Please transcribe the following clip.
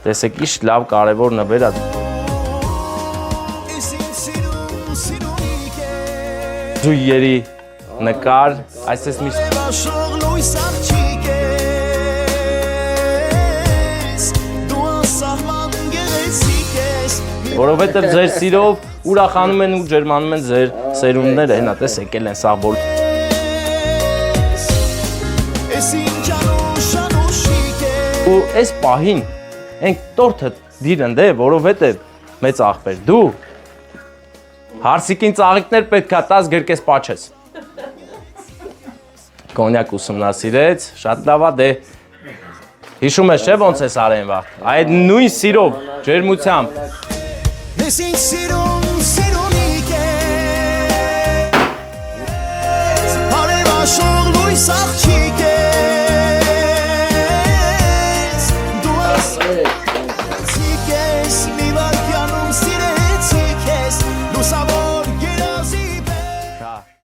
տեսեք ինչ լավ կարևոր նվեր է։ Զույերի նկար, այսպես միշտ որովհետև ձեր սիրով ուրախանում են ու ջերմանում են ձեր սերունդները, հենա տես եկել են սաղ բոլ։ Ու այս պահին, ենք տորթը դիրընդ է, որովհետև մեծ աղբեր, դու հարսիկին ծաղիքներ պետք է տաս գրկես պաչես։ Կոնյակ ուսումնասիրեց, շատ լավ է, դե հիշում ես չէ ոնց ես արեն վաղ, այդ նույն սիրով, ջերմությամբ։ Ես ինձ սիրունիկ ես, հարևաշող լույս աղջիկ ես, դու ասիկ ես,